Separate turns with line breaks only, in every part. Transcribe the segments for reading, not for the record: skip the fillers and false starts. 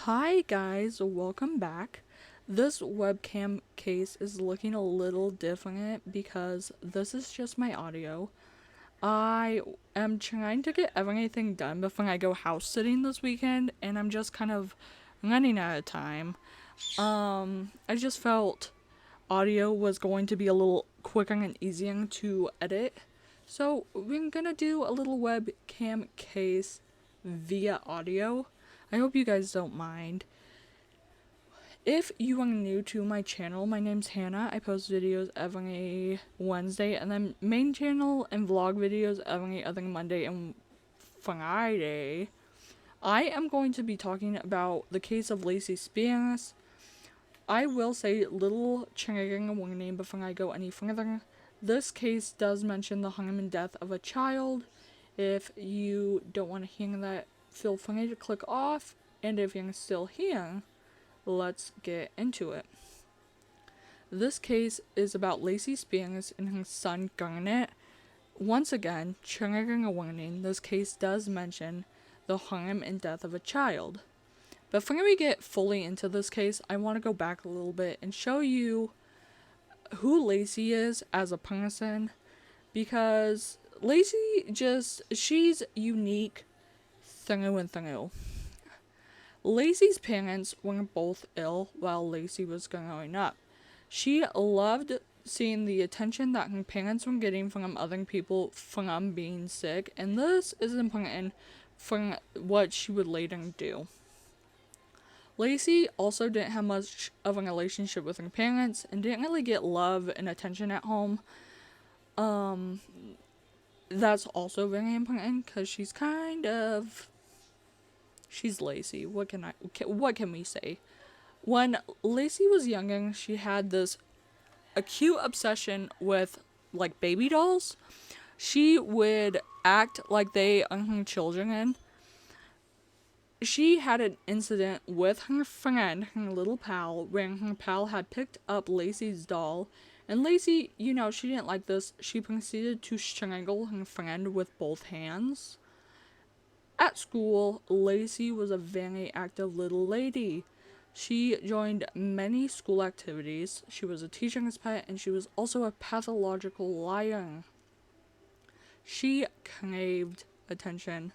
Hi guys, welcome back. This webcam case is looking a little different because this is just my audio. I am trying to get everything done before I go house sitting this weekend, and I'm just kind of running out of time. I just felt audio was going to be a little quicker and easier to edit. So we're gonna do a little webcam case via audio. I hope you guys don't mind. If you are new to my channel, my name's Hannah. I post videos every Wednesday, and then main channel and vlog videos every other Monday and Friday. I am going to be talking about the case of Lacey Spears. I will say little triggering warning before I go any further. This case does mention the harm and death of a child. If you don't want to hear that, feel free to click off. And if you're still here, let's get into it. This case is about Lacey Spears and her son Garnet. Once again, triggering a warning, this case does mention the harm and death of a child. Before we get fully into this case, I want to go back a little bit and show you who Lacey is as a person, because she's unique through and through. Lacey's parents were both ill while Lacey was growing up. She loved seeing the attention that her parents were getting from other people from being sick, and this is important for what she would later do. Lacey also didn't have much of a relationship with her parents and didn't really get love and attention at home. That's also very important because she's Lacey. What can we say? When Lacey was younger, she had this acute obsession with like baby dolls. She would act like they are her children. She had an incident with her friend, her little pal, where her pal had picked up Lacey's doll, and Lacey, she didn't like this. She proceeded to strangle her friend with both hands. At school, Lacey was a very active little lady. She joined many school activities. She was a teacher's pet, and she was also a pathological liar. She craved attention,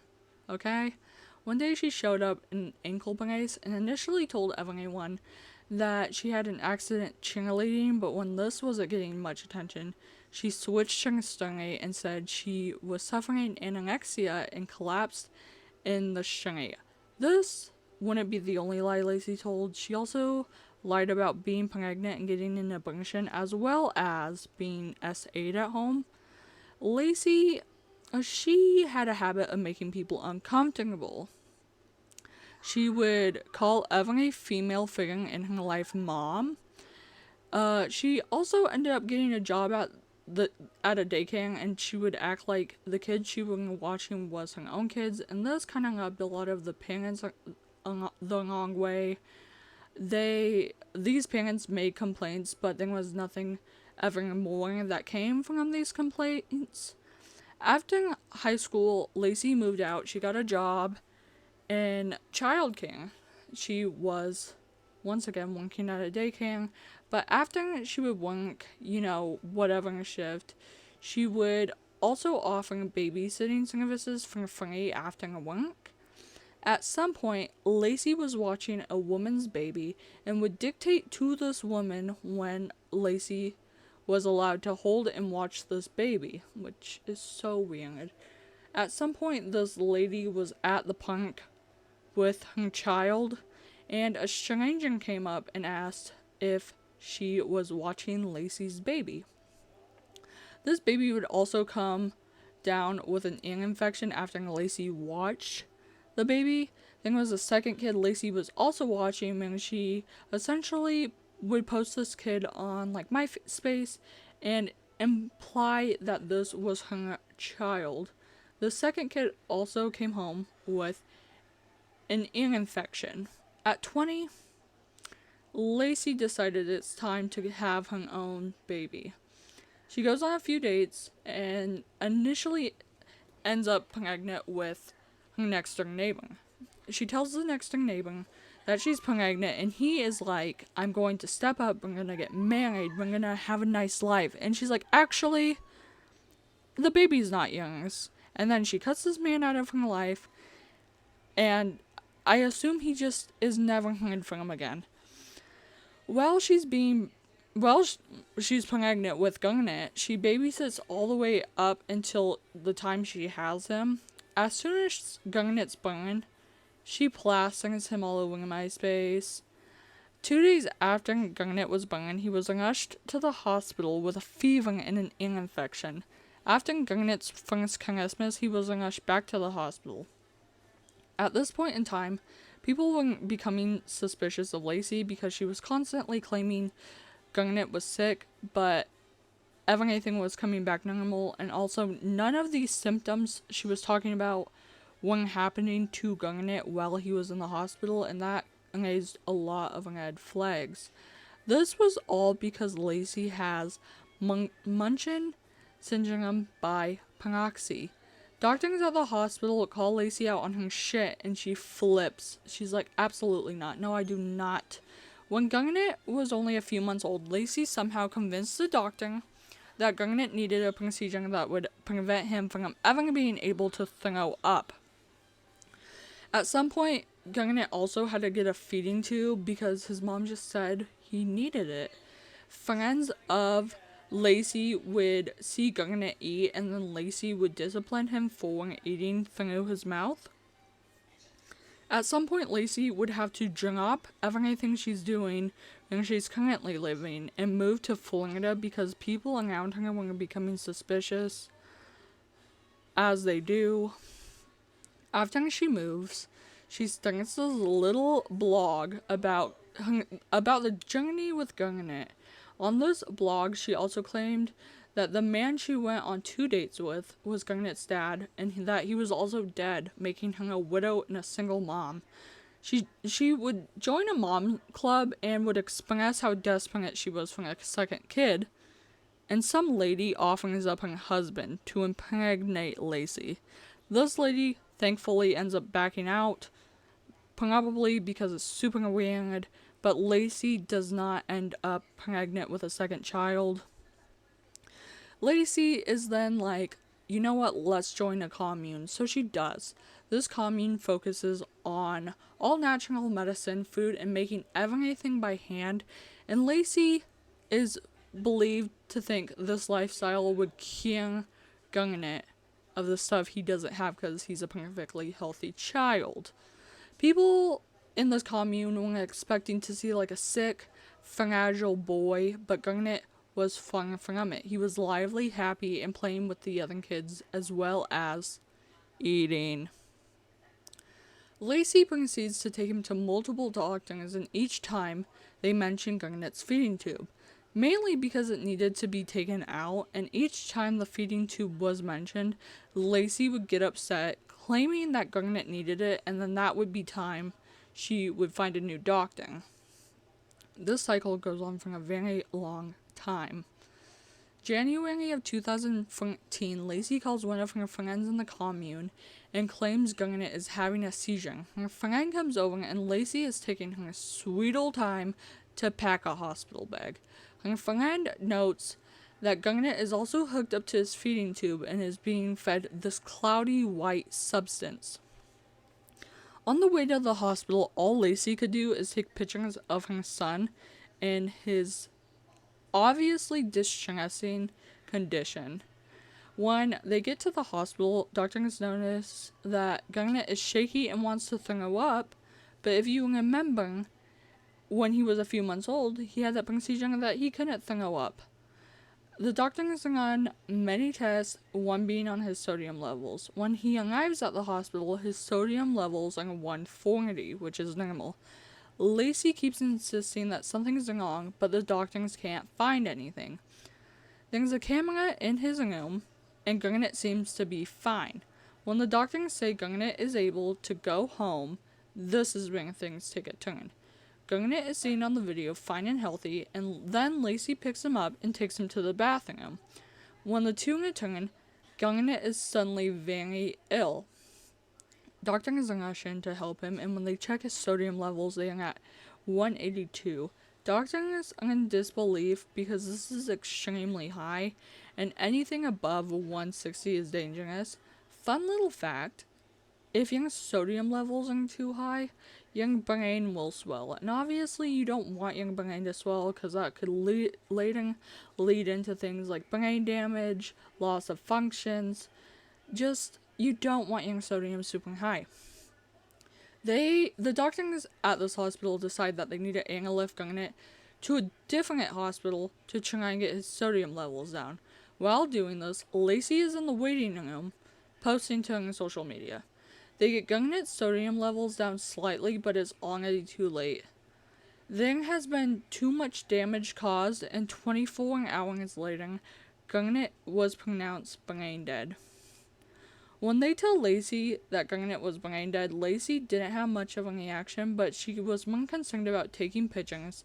okay? One day she showed up in an ankle brace and initially told everyone that she had an accident cheerleading, but when this wasn't getting much attention, she switched her story and said she was suffering anorexia and collapsed in the story. This wouldn't be the only lie Lacey told. She also lied about being pregnant and getting an abortion, as well as being SA'd at home. Lacey, she had a habit of making people uncomfortable. She would call every female figure in her life mom. She also ended up getting a job at a daycare, and she would act like the kids she was watching was her own kids, and this kind of rubbed a lot of the parents the wrong way. These parents made complaints, but there was nothing ever more that came from these complaints. After high school, Lacey moved out. She got a job in childcare. She was once again working at a daycare, but after she would work, whatever shift, she would also offer babysitting services for free after work. At some point, Lacey was watching a woman's baby and would dictate to this woman when Lacey was allowed to hold and watch this baby, which is so weird. At some point, this lady was at the park with her child, and a stranger came up and asked if she was watching Lacey's baby. This baby would also come down with an ear infection after Lacey watched the baby. Then was a second kid Lacey was also watching, and she essentially would post this kid on like MySpace and imply that this was her child. The second kid also came home with an ear infection. At 20, Lacey decided it's time to have her own baby. She goes on a few dates and initially ends up pregnant with her next door neighbor. she tells the next door neighbor that she's pregnant, and he is like, I'm going to step up, we're gonna get married, we're gonna have a nice life. And she's like, actually, the baby's not yours. And then she cuts this man out of her life, and I assume he just is never heard from him again. While she's pregnant with Gungnit, she babysits all the way up until the time she has him. As soon as Gungnit's born, she plasters him all over MySpace. 2 days after Gungnit was born, he was rushed to the hospital with a fever and an ear infection. After Gungnit's first Christmas, he was rushed back to the hospital. At this point in time, people were becoming suspicious of Lacey because she was constantly claiming Gungnit was sick, but everything was coming back normal, and also none of these symptoms she was talking about were happening to Gungnit while he was in the hospital, and that raised a lot of red flags. This was all because Lacey has Munchausen syndrome by proxy. Doctors at the hospital call Lacey out on her shit, and she flips. She's like, absolutely not. No, I do not. When Gungnit was only a few months old, Lacey somehow convinced the doctor that Gungnit needed a procedure that would prevent him from ever being able to throw up. At some point, Gungnit also had to get a feeding tube because his mom just said he needed it. Friends of Lacey would see Gungnit eat, and then Lacey would discipline him for eating through his mouth. At some point, Lacey would have to drop everything she's doing and she's currently living and move to Florida because people around her were becoming suspicious, as they do. After she moves, she starts this little blog about the journey with Gungnit. On this blog, she also claimed that the man she went on 2 dates with was Gungnit's dad, and that he was also dead, making her a widow and a single mom. She would join a mom club and would express how desperate she was for a second kid, and some lady offers up her husband to impregnate Lacey. This lady thankfully ends up backing out, probably because it's super weird, but Lacey does not end up pregnant with a second child. Lacey is then like, you know what, let's join a commune. So she does. This commune focuses on all natural medicine, food, and making everything by hand. And Lacey is believed to think this lifestyle would cure Gungnit of the stuff he doesn't have because he's a perfectly healthy child. People in this commune were expecting to see like a sick, fragile boy, but Gungnit was far from it. He was lively, happy, and playing with the other kids, as well as eating. Lacey proceeds to take him to multiple doctors, and each time they mention Gungnit's feeding tube, mainly because it needed to be taken out, and each time the feeding tube was mentioned, Lacey would get upset, claiming that Gungnit needed it, and then that would be time she would find a new doctor. This cycle goes on for a very long time. January of 2014, Lacey calls one of her friends in the commune and claims Gungnit is having a seizure. Her friend comes over and Lacey is taking her sweet old time to pack a hospital bag. Her friend notes that Gungnit is also hooked up to his feeding tube and is being fed this cloudy white substance. On the way to the hospital, all Lacey could do is take pictures of her son in his obviously distressing condition. When they get to the hospital, doctors notice that Gungnit is shaky and wants to throw up, but if you remember, when he was a few months old, he had that procedure that he couldn't throw up. The doctors run many tests, one being on his sodium levels. When he arrives at the hospital, his sodium levels are 140, which is normal. Lacey keeps insisting that something's wrong, but the doctors can't find anything. There's a camera in his room, and Gungnit seems to be fine. When the doctors say Gungnit is able to go home, this is when things take a turn. Gungnit is seen on the video fine and healthy, and then Lacey picks him up and takes him to the bathroom. When the two return, Gungnit is suddenly very ill. Doctors rush in to help him, and when they check his sodium levels, they are at 182. Doctors are in disbelief because this is extremely high, and anything above 160 is dangerous. Fun little fact, if your sodium levels are too high, your brain will swell. And obviously you don't want your brain to swell because that could later lead into things like brain damage, loss of functions. You don't want your sodium super high. The doctors at this hospital decide that they need to airlift Garnet to a different hospital to try and get his sodium levels down. While doing this, Lacey is in the waiting room, posting to her social media. They get Garnet's sodium levels down slightly, but it's already too late. There has been too much damage caused, and 24 hours later, Garnet was pronounced brain dead. When they tell Lacey that Garnet was brain dead, Lacey didn't have much of a reaction, but she was more concerned about taking pictures.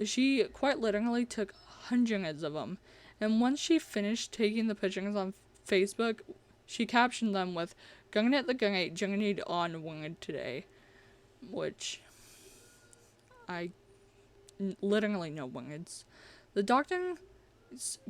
She quite literally took hundreds of them, and once she finished taking the pictures on Facebook, she captioned them with, "Garnet the Great journeyed onward today," which I literally no words. The doctor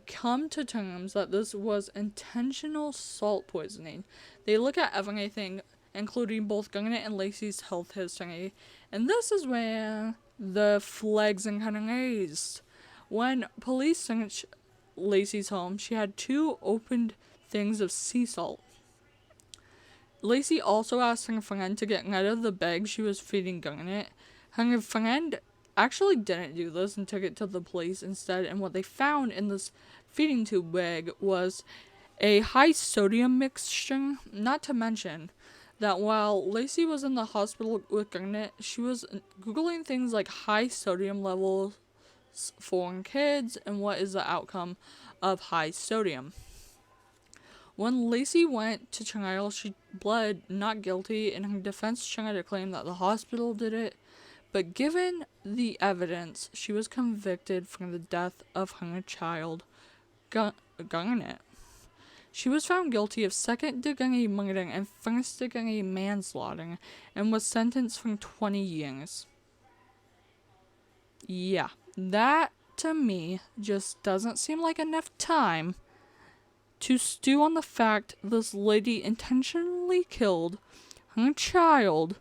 come to terms that this was intentional salt poisoning. They look at everything, including both Garnet and Lacey's health history, and this is where the flags are kind of raised. When police searched Lacey's home, she had 2 opened things of sea salt. Lacey also asked her friend to get rid of the bag she was feeding Garnet. Her friend actually didn't do this and took it to the police instead, and what they found in this feeding tube bag was a high sodium mixture. Not to mention that while Lacey was in the hospital with Garnet, she was Googling things like high sodium levels for kids and what is the outcome of high sodium. When Lacey went to trial, she pled not guilty, and her defense tried to claim that the hospital did it. But given the evidence, she was convicted for the death of her child, Garnet. She was found guilty of second-degree murder and first-degree manslaughter and was sentenced for 20 years. Yeah, that to me just doesn't seem like enough time to stew on the fact this lady intentionally killed her child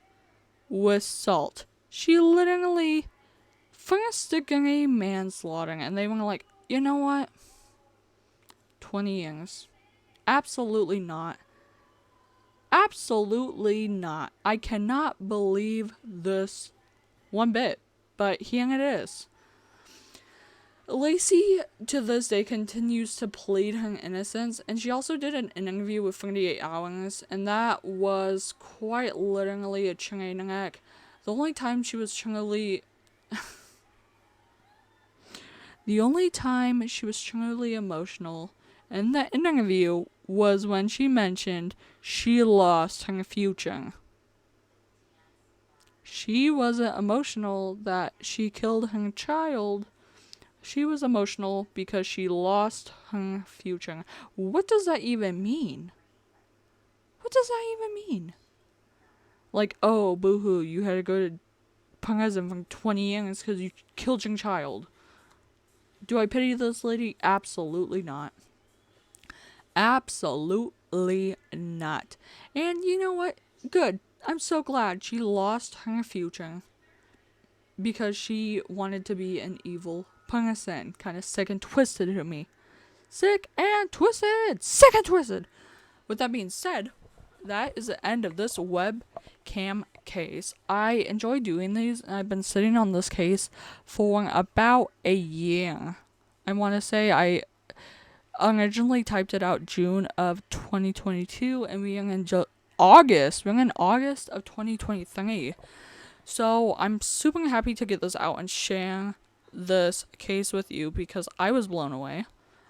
with salt. She literally first-degree manslaughter, and they were like, you know what? 20 years. Absolutely not. Absolutely not. I cannot believe this one bit, but here it is. Lacey, to this day, continues to plead her innocence, and she also did an interview with 48 Hours, and that was quite literally a train wreck. The only time she was truly emotional in the interview was when she mentioned she lost her future. She wasn't emotional that she killed her child. She was emotional because she lost her future. What does that even mean? What does that even mean? Like, oh, boo-hoo, you had to go to prison for 20 years because you killed your child. Do I pity this lady? Absolutely not. Absolutely not. And you know what? Good. I'm so glad she lost her future because she wanted to be an evil person. Kind of sick and twisted to me. Sick and twisted! Sick and twisted! With that being said, that is the end of this webcam case. I enjoy doing these, and I've been sitting on this case for about a year. I want to say I originally typed it out June of 2022, and we are in August. We're in August of 2023. So I'm super happy to get this out and share this case with you because I was blown away.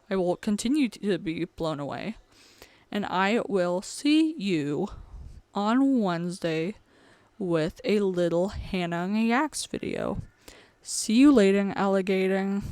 I will continue to be blown away. And I will see you on Wednesday with a little Hannah Reacts video. See you later, alligator.